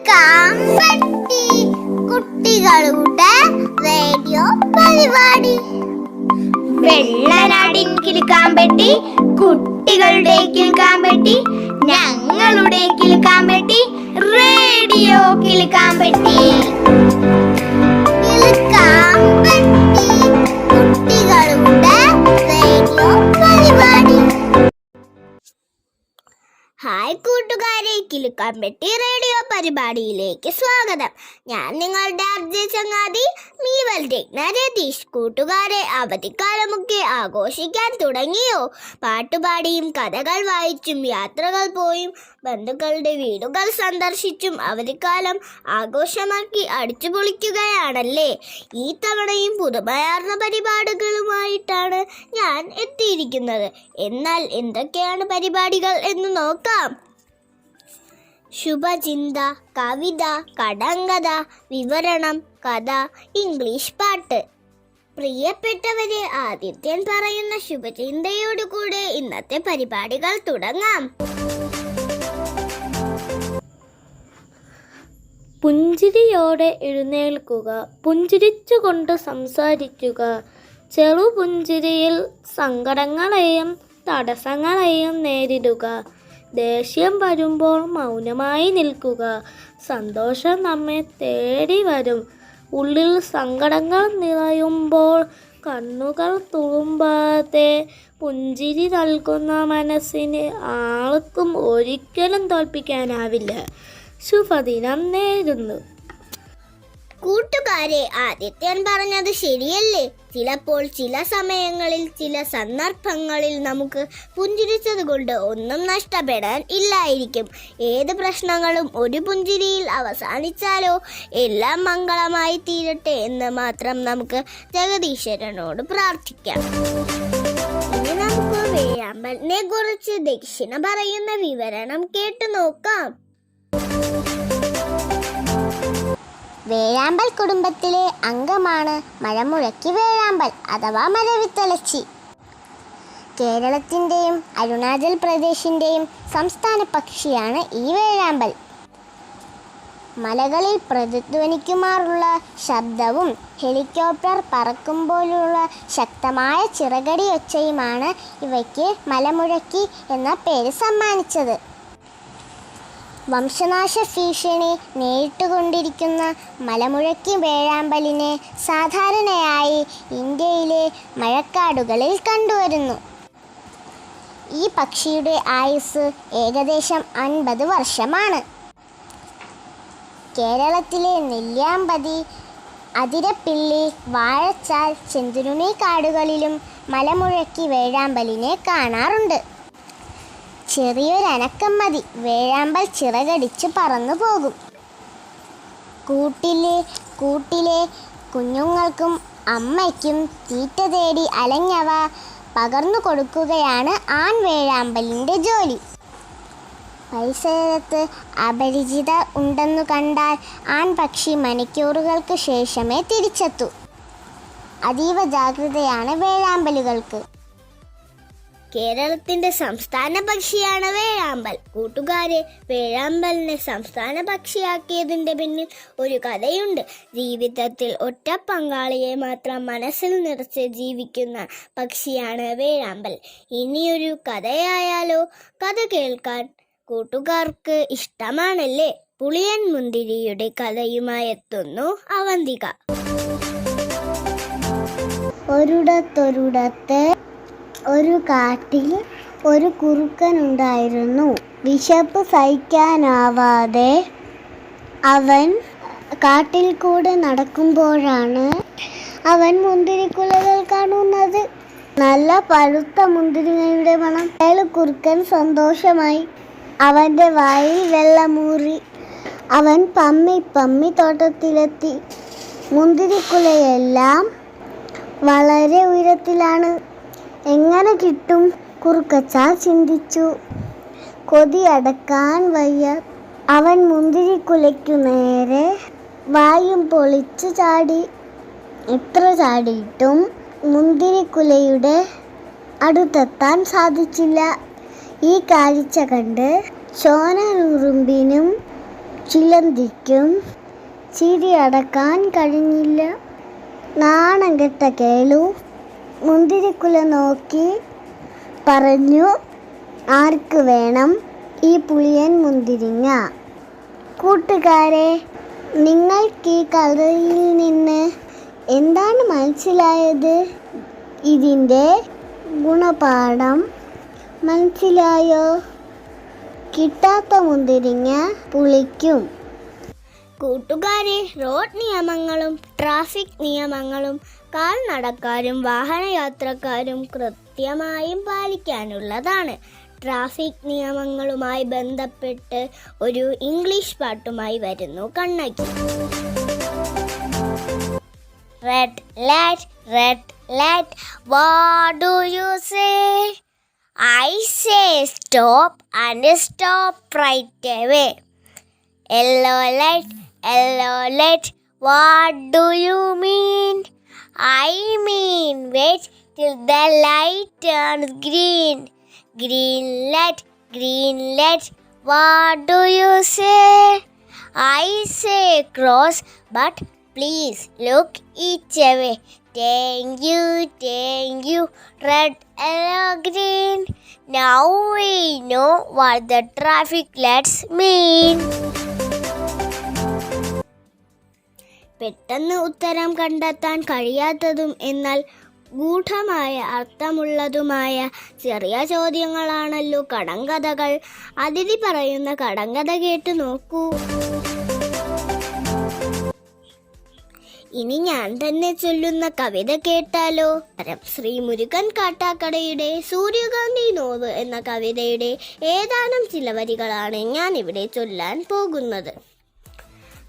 കിലുക്കാമ്പട്ടി കുട്ടികളുടെ റേഡിയോ പരിപാടി. വെള്ളനാടിൻ കിലുക്കാമ്പട്ടി, കുട്ടികളുടെ കിലുക്കാമ്പട്ടി, ഞങ്ങളുടെ കിലുക്കാമ്പട്ടി, റേഡിയോ കിലുക്കാമ്പട്ടി. കിലുക്കാമ്പട്ടി കുട്ടികളുടെ റേഡിയോ പരിപാടി. ഹായ് കൂട്ടുകാരെ, കിലുക്കാമ്പട്ടി റേഡിയോ പരിപാടിയിലേക്ക് സ്വാഗതം. ഞാൻ നിങ്ങളുടെ അർജയ ചങ്ങാതി മീവൽ രത്ന രതീഷ്. കൂട്ടുകാരെ, അവധിക്കാലമൊക്കെ ആഘോഷിക്കാൻ തുടങ്ങിയോ? പാട്ടുപാടിയും കഥകൾ വായിച്ചും യാത്രകൾ പോയും ബന്ധുക്കളുടെ വീടുകൾ സന്ദർശിച്ചും അവധിക്കാലം ആഘോഷമാക്കി അടിച്ചു പൊളിക്കുകയാണല്ലേ. ഈ തവണയും പുതുമയാർന്ന പരിപാടികളുമായിട്ടാണ് ഞാൻ എത്തിയിരിക്കുന്നത്. എന്നാൽ എന്തൊക്കെയാണ് പരിപാടികൾ എന്ന് നോക്കാം. ശുഭചിന്ത, കവിത, കടങ്കഥ, വിവരണം, കഥ, ഇംഗ്ലീഷ് പാട്ട്. പ്രിയപ്പെട്ടവരെ, ആദിത്യൻ പറയുന്ന ശുഭചിന്തയോടുകൂടെ ഇന്നത്തെ പരിപാടികൾ തുടങ്ങാം. പുഞ്ചിരിയോടെ എഴുന്നേൽക്കുക, പുഞ്ചിരിച്ചുകൊണ്ട് സംസാരിക്കുക. ചെറുപുഞ്ചിരിയിൽ സങ്കടങ്ങളെയും തടസ്സങ്ങളെയും നേരിടുക. ദേഷ്യം വരുമ്പോൾ മൗനമായി നിൽക്കുക. സന്തോഷം നമ്മെ തേടി വരും. ഉള്ളിൽ സങ്കടങ്ങൾ നിറയുമ്പോൾ കണ്ണുകൾ തുളുമ്പാതെ പുഞ്ചിരി നൽകുന്ന മനസ്സിനെ ആർക്കും ഒരിക്കലും തോൽപ്പിക്കാനാവില്ല. ശുഭദിനം നേരുന്നു. കൂട്ടുകാരെ, ആദിത്യൻ പറഞ്ഞത് ശരിയല്ലേ? ചിലപ്പോൾ ചില സമയങ്ങളിൽ ചില സന്ദർഭങ്ങളിൽ നമുക്ക് പുഞ്ചിരിച്ചത് കൊണ്ട് ഒന്നും നഷ്ടപ്പെടാൻ ഇല്ലായിരിക്കും. ഏത് പ്രശ്നങ്ങളും ഒരു പുഞ്ചിരിയിൽ അവസാനിച്ചാലോ? എല്ലാം മംഗളമായി തീരട്ടെ എന്ന് മാത്രം നമുക്ക് ജഗദീശ്വരനോട് പ്രാർത്ഥിക്കാം. ഇനി നമുക്ക് വേഴാമ്പലിനെ കുറിച്ച് ദക്ഷിണ പറയുന്ന വിവരണം കേട്ടു നോക്കാം. വേഴാമ്പൽ കുടുംബത്തിലെ അംഗമാണ് മഴമുഴക്കി വേഴാമ്പൽ അഥവാ മരവിത്തലച്ചി. കേരളത്തിൻ്റെയും അരുണാചൽ പ്രദേശിൻ്റെയും സംസ്ഥാന പക്ഷിയാണ് ഈ വേഴാമ്പൽ. മലകളിൽ പ്രതിധ്വനിക്കുമാറുള്ള ശബ്ദവും ഹെലികോപ്റ്റർ പറക്കുമ്പോഴുള്ള ശക്തമായ ചിറകടി ഒച്ചയുമാണ് ഇവയ്ക്ക് മലമുഴക്കി എന്ന പേര് സമ്മാനിച്ചത്. വംശനാശ ഭീഷണി നേരിട്ടുകൊണ്ടിരിക്കുന്ന മലമുഴക്കി വേഴാമ്പലിനെ സാധാരണയായി ഇന്ത്യയിലെ മഴക്കാടുകളിൽ കണ്ടുവരുന്നു. ഈ പക്ഷിയുടെ ആയുസ് ഏകദേശം 50 വർഷമാണ്. കേരളത്തിലെ നെല്ലിയാമ്പതി, അതിരപ്പിള്ളി, വാഴച്ചാൽ, ചെന്തുരുണി കാടുകളിലും മലമുഴക്കി വേഴാമ്പലിനെ കാണാറുണ്ട്. ചെറിയൊരനക്കം മതി, വേഴാമ്പൽ ചിറകടിച്ച് പറന്നു പോകും. കൂട്ടിലെ കുഞ്ഞുങ്ങൾക്കും അമ്മയ്ക്കും തീറ്റ തേടി അലഞ്ഞവ പകർന്നു കൊടുക്കുകയാണ് ആൺ വേഴാമ്പലിൻ്റെ ജോലി. പരിസരത്ത് അപരിചിതർ ഉണ്ടെന്നു കണ്ടാൽ ആൺപക്ഷി മണിക്കൂറുകൾക്ക് ശേഷമേ തിരിച്ചെത്തൂ. അതീവ ജാഗ്രതയാണ് വേഴാമ്പലുകൾക്ക്. കേരളത്തിന്റെ സംസ്ഥാന പക്ഷിയാണ് വേഴാമ്പൽ. കൂട്ടുകാരെ, വേഴാമ്പലിനെ സംസ്ഥാന പക്ഷിയാക്കിയതിന്റെ പിന്നിൽ ഒരു കഥയുണ്ട്. ജീവിതത്തിൽ ഒറ്റ പങ്കാളിയെ മാത്രം മനസ്സിൽ നിറച്ച് ജീവിക്കുന്ന പക്ഷിയാണ് വേഴാമ്പൽ. ഇനിയൊരു കഥയായാലോ? കഥ കേൾക്കാൻ കൂട്ടുകാർക്ക് ഇഷ്ടമാണല്ലേ? പുളിയൻ മുന്തിരിയുടെ കഥയുമായി എത്തുന്നു അവന്തിക. ഒരിടത്തൊരിടത്ത് ഒരു കാട്ടിൽ ഒരു കുറുക്കനുണ്ടായിരുന്നു. വിശപ്പ് സഹിക്കാനാവാതെ അവൻ കാട്ടിൽ കൂടെ നടക്കുമ്പോഴാണ് അവൻ മുന്തിരിക്കുലകൾ കാണുന്നത്. നല്ല പഴുത്ത മുന്തിരിങ്ങയുടെ മണം കുറുക്കൻ സന്തോഷമായി. അവൻ്റെ വായിൽ വെള്ളമൂറി. അവൻ പമ്മി തോട്ടത്തിലെത്തി. മുന്തിരിക്കുലയെല്ലാം വളരെ ഉയരത്തിലാണ്. എങ്ങനെ കിട്ടും? കുറുക്കച്ച ചിന്തിച്ചു. കൊതി അടക്കാൻ വയ്യ. അവൻ മുന്തിരിക്കുലയ്ക്കു നേരെ വായും പൊളിച്ചു ചാടി. എത്ര ചാടിയിട്ടും മുന്തിരിക്കുലയുടെ അടുത്തെത്താൻ സാധിച്ചില്ല. ഈ കാഴ്ച കണ്ട് ചോനനുറുമ്പിനും ചിലന്തിക്കും ചിരി അടക്കാൻ കഴിഞ്ഞില്ല. നാണം കെട്ട കേളു മുന്തിരിക്കുല നോക്കി പറഞ്ഞു, ആർക്ക് വേണം ഈ പുളിയൻ മുന്തിരിങ്ങ? കൂട്ടുകാരെ, നിങ്ങൾക്ക് ഈ കഥയിൽ നിന്ന് എന്താണ് മനസ്സിലായത്? ഇതിൻ്റെ ഗുണപാഠം മനസ്സിലായോ? കിട്ടാത്ത മുന്തിരിങ്ങ പുളിക്കും. കൂട്ടുകാരെ, റോഡ് നിയമങ്ങളും ട്രാഫിക് നിയമങ്ങളും കാൽനടക്കാരും വാഹനയാത്രക്കാരും കൃത്യമായും പാലിക്കാനുള്ളതാണ്. ട്രാഫിക് നിയമങ്ങളുമായി ബന്ധപ്പെട്ട് ഒരു ഇംഗ്ലീഷ് പാട്ടുമായി വരുന്നു Kannaki. Red light, what do you say? I say stop and stop right away. Yellow light, what do you mean? I mean wait till the light turns green. Green light, what do you say? I say cross, but please look each way. Thank you, red, yellow, green. Now we know what the traffic lights mean. പെട്ടെന്ന് ഉത്തരം കണ്ടെത്താൻ കഴിയാത്തതും എന്നാൽ ഗൂഢമായ അർത്ഥമുള്ളതുമായ ചെറിയ ചോദ്യങ്ങളാണല്ലോ കടങ്കഥകൾ. അതിഥി പറയുന്ന കടങ്കഥ കേട്ട് നോക്കൂ. ഇനി ഞാൻ തന്നെ ചൊല്ലുന്ന കവിത കേട്ടാലോ? ശ്രീ മുരുകൻ കാട്ടാക്കടയുടെ സൂര്യകാന്തി നോവ് എന്ന കവിതയുടെ ഏതാനും ചില വരികളാണ് ഞാൻ ഇവിടെ ചൊല്ലാൻ പോകുന്നത്.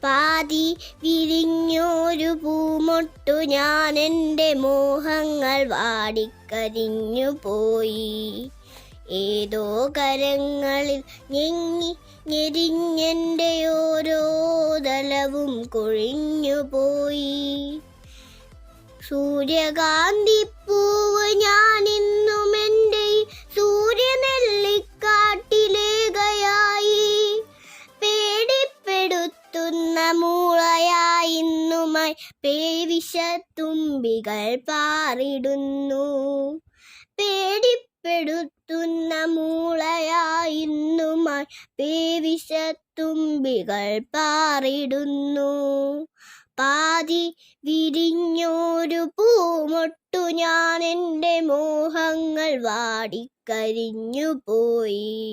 പാതി വിരിഞ്ഞൊരു പൂമൊട്ടു ഞാൻ എൻ്റെ മോഹങ്ങൾ വാടിക്കരിഞ്ഞു പോയി. ഏതോ കരങ്ങളിൽ ഞെരിഞ്ഞെൻ്റെ ഓരോ തലവും കൊഴിഞ്ഞുപോയി. സൂര്യകാന്തിപ്പൂവ് ഞാൻ ഇന്നും എൻ്റെ സൂര്യനെല്ലിക്കാട്ടിലേകയായി. പേടിപ്പെടുത്തുന്ന മൂളയായിന്നുമായി പേവിഷത്തുമ്പികൾ പാറിടുന്നു. പേടിപ്പെടുത്തുന്ന മൂളയായിന്നുമായി പേവിഷത്തുമ്പികൾ പാറിടുന്നു. പാതി വിരിഞ്ഞൊരു പൂമൊട്ടു ഞാൻ എൻ്റെ മോഹങ്ങൾ വാടിക്കരിഞ്ഞു പോയി.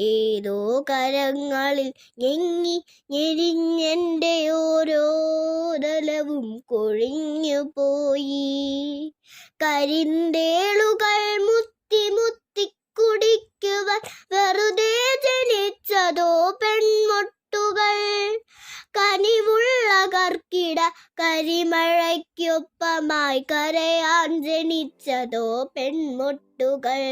ഏതോ കരങ്ങളിൽ ഞെരിഞ്ഞെൻ്റെ ഓരോ തലവും കൊഴിഞ്ഞു പോയി. കരിന്തേളുകൾ മുത്തി കുടിക്കുവാൻ വെറുതെ ജനിച്ചതോ പെൺമൊട്ടുകൾ. കനിവുള്ള കർക്കിട കരിമഴയ്ക്കൊപ്പമായി കരയാൻ ജനിച്ചതോ പെൺമൊട്ടുകൾ.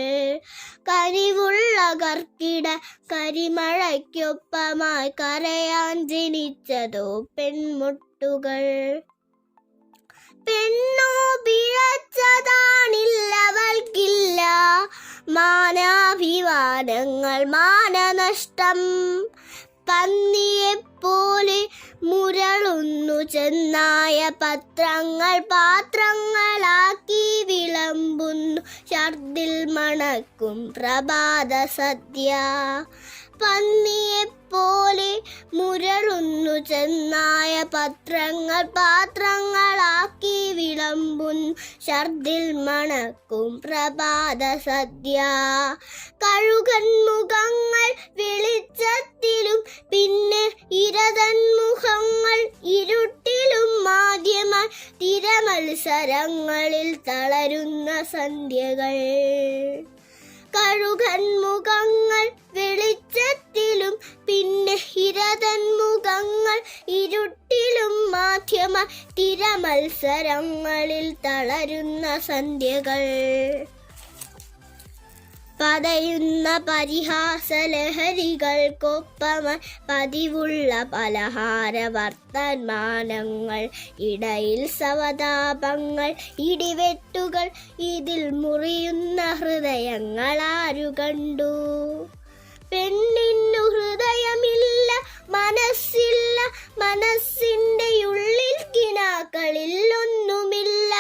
കനിവുള്ള കർക്കിട കരിമഴയ്ക്കൊപ്പമായി കരയാൻ ജനിച്ചതോ പെൺമൊട്ടുകൾ. പെണ്ണോ പിഴച്ചതാണില്ലവൾക്കില്ല, മാനാഭിമാനങ്ങൾ മാനനഷ്ടം. പന്നിയെപ്പോലെ മുരളുന്നു ചെന്നായ പത്രങ്ങൾ പാത്രങ്ങളാക്കി വിളമ്പുന്നു ഛർദിൽ മണക്കും പ്രഭാത സദ്യ. പന്നിയെപ്പോലെ മുരളുന്നു ചെന്നായ പത്രങ്ങൾ പാത്രങ്ങളാക്കി വിളമ്പുന്നു ഛർദിൽ മണക്കും പ്രഭാത സദ്യ. കഴുകൻ മുഖങ്ങൾ വെളിച്ചത്തിലും പിന്നെ ഇരതൻ മുഖങ്ങൾ ഇരുട്ടിലും മാധ്യമായി തിരമത്സരങ്ങളിൽ തളരുന്ന സന്ധ്യകൾ. കഴുകൻ മുഖങ്ങൾ വെളിച്ചത്തിലും പിന്നെ ഇരതൻ മുഖങ്ങൾ ഇരുട്ടിലും മാധ്യമ തിരമത്സരങ്ങളിൽ തളരുന്ന സന്ധ്യകൾ. പതയുന്ന പരിഹാസലഹരികൾക്കൊപ്പമായി പതിവുള്ള പലഹാര വർത്തമാനങ്ങൾ. ഇടയിൽ സവതാപങ്ങൾ ഇടിവെട്ടുകൾ, ഇതിൽ മുറിയുന്ന ഹൃദയങ്ങൾ ആരു കണ്ടു? പെണ്ണിന്നു ഹൃദയമില്ല, മനസ്സ് മനസ്സിന്റെ ഉള്ളിൽ കിനാക്കളിൽ ഒന്നുമില്ല.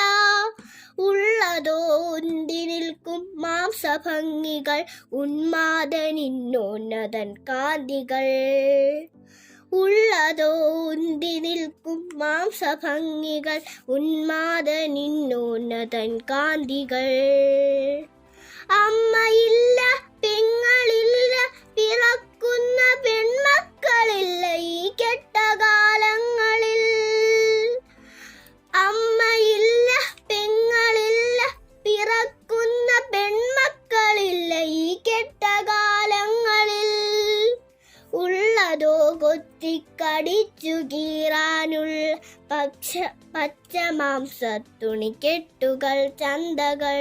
ഉള്ളതോ ഉന്തി നിൽക്കും മാംസഭംഗികൾ, ഉന്മാദനിന്നോന്നതൻ കാന്തികൾ. ഉള്ളതോ ഉന്തി നിൽക്കും മാംസഭംഗികൾ, ഉന്മാദനിന്നോന്നതൻ കാന്തികൾ. അമ്മയില്ല, പെങ്ങളില്ല, പിറക്കുന്ന പെൺമക്കളില്ല ഈ കെട്ടകാലങ്ങളിൽ. അമ്മയില്ല, പെങ്ങളില്ല, പിറക്കുന്ന പെൺമക്കളില്ല ഈ കെട്ടകാലങ്ങളിൽ. ഉള്ളതോ കൊത്തിക്കടിച്ചു കീറാനുള്ള പച്ച മാംസത്തുണിക്കെട്ടുകൾ ചന്തകൾ.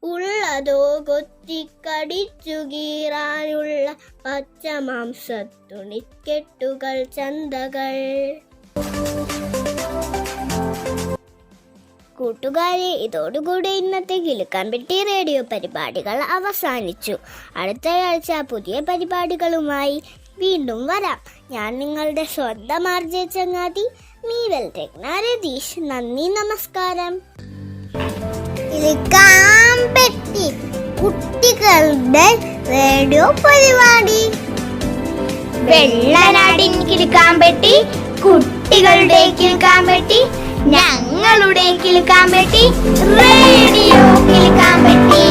ഉള്ളതോ കൊത്തിക്കടിച്ചു കീറാനുള്ള പച്ച മാംസത്തുണിക്കെട്ടുകൾ ചന്തകൾ. കൂട്ടുകാരെ, ഇതോടുകൂടി ഇന്നത്തെ കിലുക്കാൻപെട്ടി റേഡിയോ പരിപാടികൾ അവസാനിച്ചു. അടുത്തയാഴ്ച പുതിയ പരിപാടികളുമായി വീണ്ടും വരാം. ഞാൻ നിങ്ങളുടെ സ്വന്തം ആർജെ ചങ്ങാതി മീരൽ രത്ന രതീഷ്. നന്ദി, നമസ്കാരം. കിലുക്കാൻപെട്ടി കുട്ടികളുടെ റേഡിയോ പരിപാടി. വെള്ളനാടിൻ കിലുക്കാൻപെട്ടി, കുട്ടികളുടെ കിലുക്കാൻപെട്ടി, ഞങ്ങളുടെ കിലുക്കാൻപെട്ടി, റേഡിയോ കിലുക്കാൻപെട്ടി.